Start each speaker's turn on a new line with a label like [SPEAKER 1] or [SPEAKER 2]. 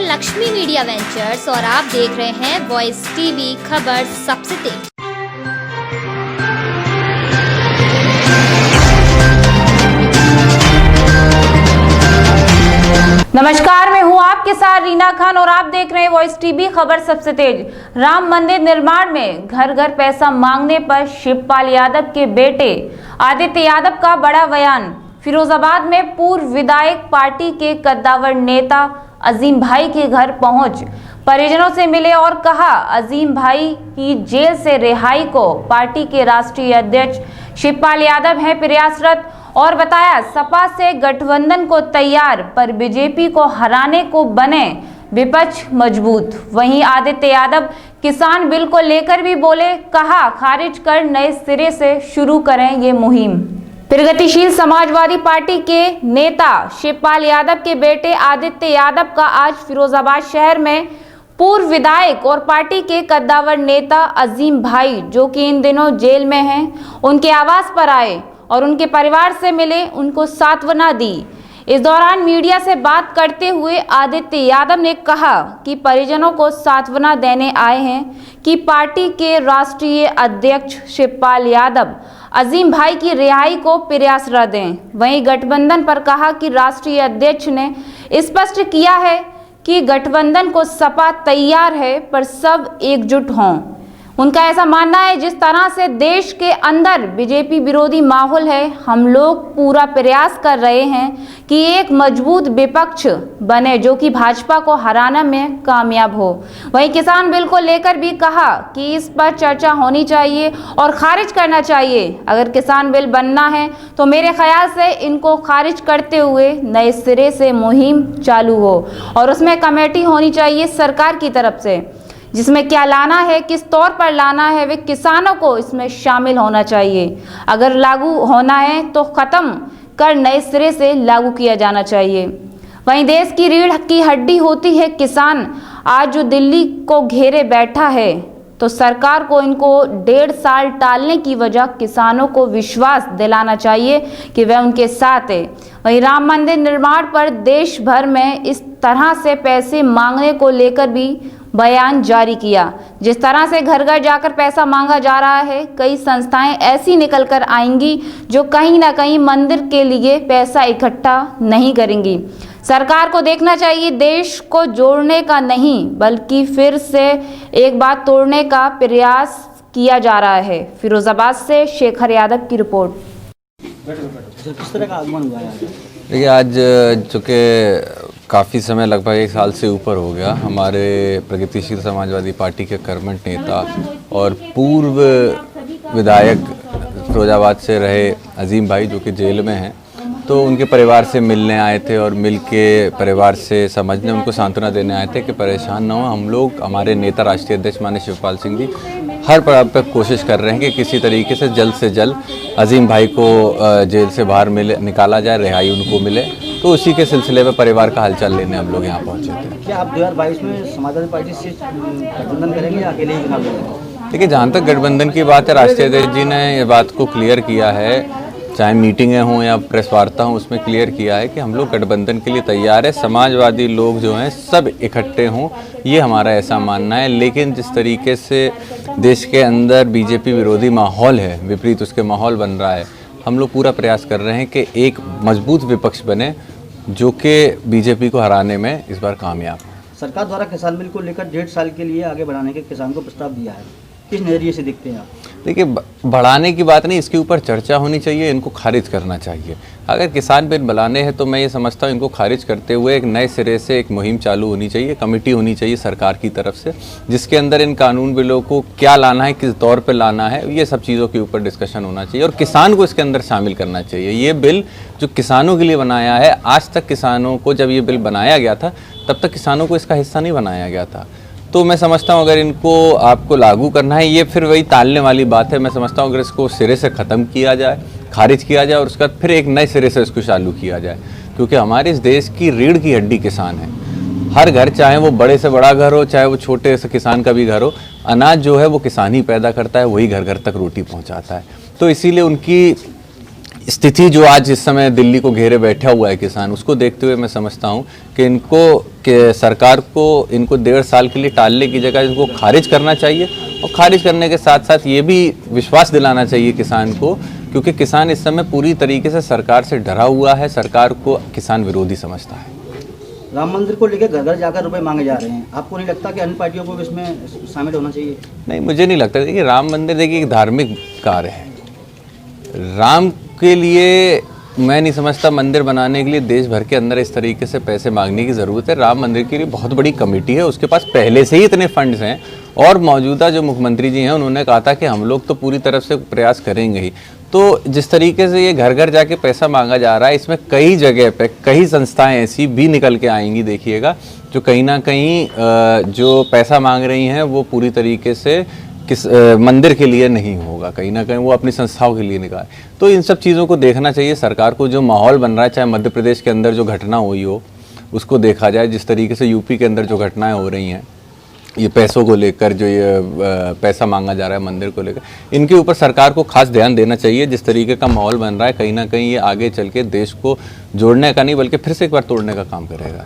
[SPEAKER 1] Lakshmi media ventures और आप देख रहे हैं वॉइस टीवी खबर सबसे तेज।
[SPEAKER 2] नमस्कार, मैं हूं आपके साथ रीना खान और आप देख रहे हैं वॉइस टीवी खबर सबसे तेज। राम मंदिर निर्माण में घर घर पैसा मांगने पर शिवपाल यादव के बेटे आदित्य यादव का बड़ा बयान। फिरोजाबाद में पूर्व विधायक पार्टी के कद्दावर नेता अजीम भाई के घर पहुंच परिजनों से मिले और कहा अजीम भाई की जेल से रिहाई को पार्टी के राष्ट्रीय अध्यक्ष शिवपाल यादव हैं प्रयासरत और बताया सपा से गठबंधन को तैयार पर बीजेपी को हराने को बने विपक्ष मजबूत। वहीं आदित्य यादव किसान बिल को लेकर भी बोले, कहा खारिज कर नए सिरे से शुरू करें ये मुहिम। प्रगतिशील समाजवादी पार्टी के नेता शिवपाल यादव के बेटे आदित्य यादव का आज फिरोजाबाद शहर में पूर्व विधायक और पार्टी के कद्दावर नेता अजीम भाई, जो कि इन दिनों जेल में हैं, उनके आवास पर आए और उनके परिवार से मिले, उनको सांत्वना दी। इस दौरान मीडिया से बात करते हुए आदित्य यादव ने कहा कि परिजनों को सांत्वना देने आए हैं कि पार्टी के राष्ट्रीय अध्यक्ष शिवपाल यादव अजीम भाई की रिहाई को प्रयासरत हैं। वहीं गठबंधन पर कहा कि राष्ट्रीय अध्यक्ष ने स्पष्ट किया है कि गठबंधन को सपा तैयार है पर सब एकजुट हों। उनका ऐसा मानना है जिस तरह से देश के अंदर बीजेपी विरोधी माहौल है, हम लोग पूरा प्रयास कर रहे हैं कि एक मजबूत विपक्ष बने जो कि भाजपा को हराने में कामयाब हो। वहीं किसान बिल को लेकर भी कहा कि इस पर चर्चा होनी चाहिए और खारिज करना चाहिए। अगर किसान बिल बनना है तो मेरे ख्याल से इनको खारिज करते हुए नए सिरे से मुहिम चालू हो और उसमें कमेटी होनी चाहिए सरकार की तरफ से, जिसमें क्या लाना है, किस तौर पर लाना है, वे किसानों को इसमें शामिल होना चाहिए। अगर लागू होना है तो ख़त्म कर नए सिरे से लागू किया जाना चाहिए। वहीं देश की रीढ़ की हड्डी होती है किसान। आज जो दिल्ली को घेरे बैठा है तो सरकार को इनको 1.5 साल टालने की वजह किसानों को विश्वास दिलाना चाहिए कि वह उनके साथ है। वहीं राम मंदिर निर्माण पर देश भर में इस तरह से पैसे मांगने को लेकर भी बयान जारी किया। जिस तरह से घर घर जाकर पैसा मांगा जा रहा है, कई संस्थाएं ऐसी निकल कर आएंगी जो कहीं ना कहीं मंदिर के लिए पैसा इकट्ठा नहीं करेंगी। सरकार को देखना चाहिए देश को जोड़ने का नहीं बल्कि फिर से एक बात तोड़ने का प्रयास किया जा रहा है। फिरोजाबाद से शेखर यादव की रिपोर्ट।
[SPEAKER 3] किस तरह का आगमन हुआ है?
[SPEAKER 4] देखिए, आज चूँकि काफ़ी समय लगभग 1 साल से ऊपर हो गया, हमारे प्रगतिशील समाजवादी पार्टी के कर्मठ नेता और पूर्व विधायक फिरोजाबाद से रहे अजीम भाई, जो कि जेल में हैं, तो उनके परिवार से मिलने आए थे और मिल के परिवार से समझने, उनको सांत्वना देने आए थे कि परेशान ना हो। हम लोग, हमारे नेता राष्ट्रीय अध्यक्ष माननीय शिवपाल सिंह जी हर प्रकार पर कोशिश कर रहे हैं कि किसी तरीके से जल्द अजीम भाई को जेल से बाहर निकाला जाए, रिहाई उनको मिले। तो उसी के सिलसिले में परिवार का हालचाल लेने हम लोग यहाँ पहुँचे थे।
[SPEAKER 3] क्या आप 2022 में समाजवादी पार्टी से गठबंधन करेंगे या अकेले ही चुनाव लड़ेंगे?
[SPEAKER 4] देखिए, जहाँ तक गठबंधन की बात है, राष्ट्रीय अध्यक्ष जी ने ये बात को क्लियर किया है, चाहे मीटिंगें हों या प्रेस वार्ता हों, उसमें क्लियर किया है कि हम लोग गठबंधन के लिए तैयार है। समाजवादी लोग जो हैं सब इकट्ठे हों, ये हमारा ऐसा मानना है। लेकिन जिस तरीके से देश के अंदर बीजेपी विरोधी माहौल है, विपरीत उसके माहौल बन रहा है, हम लोग पूरा प्रयास कर रहे हैं कि एक मजबूत विपक्ष बने जो कि बीजेपी को हराने में इस बार कामयाब है।
[SPEAKER 3] सरकार द्वारा किसान बिल को लेकर 1.5 साल के लिए आगे बढ़ाने के किसान को प्रस्ताव दिया है, किस नजरिए से देखते हैं आप?
[SPEAKER 4] देखिए, बढ़ाने की बात नहीं, इसके ऊपर चर्चा होनी चाहिए, इनको खारिज करना चाहिए। अगर किसान बिल बनाने हैं तो मैं ये समझता हूँ इनको खारिज करते हुए एक नए सिरे से एक मुहिम चालू होनी चाहिए, कमेटी होनी चाहिए सरकार की तरफ से, जिसके अंदर इन कानून बिलों को क्या लाना है, किस दौर पे लाना है, ये सब चीज़ों के ऊपर डिस्कशन होना चाहिए और किसान को इसके अंदर शामिल करना चाहिए। ये बिल जो किसानों के लिए बनाया है, आज तक किसानों को, जब ये बिल बनाया गया था तब तक किसानों को इसका हिस्सा नहीं बनाया गया था। तो मैं समझता हूँ अगर इनको आपको लागू करना है, ये फिर वही टालने वाली बात है। मैं समझता हूँ अगर इसको सिरे से ख़त्म किया जाए, खारिज किया जाए और उसके बाद फिर एक नए सिरे से इसको चालू किया जाए, क्योंकि हमारे इस देश की रीढ़ की हड्डी किसान है। हर घर, चाहे वो बड़े से बड़ा घर हो, चाहे वो छोटे से किसान का भी घर हो, अनाज जो है वो किसान ही पैदा करता है, वही घर घर तक रोटी पहुँचाता है। तो इसीलिए उनकी स्थिति जो आज इस समय दिल्ली को घेरे बैठा हुआ है किसान, उसको देखते हुए मैं समझता हूँ कि सरकार को इनको 1.5 साल के लिए टालने की जगह इनको खारिज करना चाहिए, और खारिज करने के साथ साथ ये भी विश्वास दिलाना चाहिए किसान को, क्योंकि किसान इस समय पूरी तरीके से सरकार से डरा हुआ है, सरकार को किसान विरोधी समझता है।
[SPEAKER 3] राम मंदिर को लेकर घर घर जाकर रुपए मांगे जा रहे हैं, आपको नहीं लगता कि अन्य पार्टियों को भी इसमें शामिल होना चाहिए?
[SPEAKER 4] नहीं, मुझे नहीं लगता। देखिए, राम मंदिर देखिए एक धार्मिक कार्य है। राम के लिए मैं नहीं समझता मंदिर बनाने के लिए देश भर के अंदर इस तरीके से पैसे मांगने की ज़रूरत है। राम मंदिर के लिए बहुत बड़ी कमेटी है, उसके पास पहले से ही इतने फंड्स हैं, और मौजूदा जो मुख्यमंत्री जी हैं उन्होंने कहा था कि हम लोग तो पूरी तरफ से प्रयास करेंगे ही। तो जिस तरीके से ये घर घर जाके पैसा मांगा जा रहा है, इसमें कई जगह पे कई संस्थाएं ऐसी भी निकल के आएंगी, देखिएगा, जो कहीं ना कहीं जो पैसा मांग रही हैं वो पूरी तरीके से मंदिर के लिए नहीं होगा, कहीं ना कहीं वो अपनी संस्थाओं के लिए निकाले। तो इन सब चीज़ों को देखना चाहिए सरकार को। जो माहौल बन रहा है, चाहे मध्य प्रदेश के अंदर जो घटना हुई हो उसको देखा जाए, जिस तरीके से यूपी के अंदर जो घटनाएं हो रही हैं, ये पैसों को लेकर जो ये पैसा मांगा जा रहा है मंदिर को लेकर, इनके ऊपर सरकार को खास ध्यान देना चाहिए। जिस तरीके का माहौल बन रहा है, कहीं ना कहीं ये आगे चल के देश को जोड़ने का नहीं बल्कि फिर से एक बार तोड़ने का काम करेगा।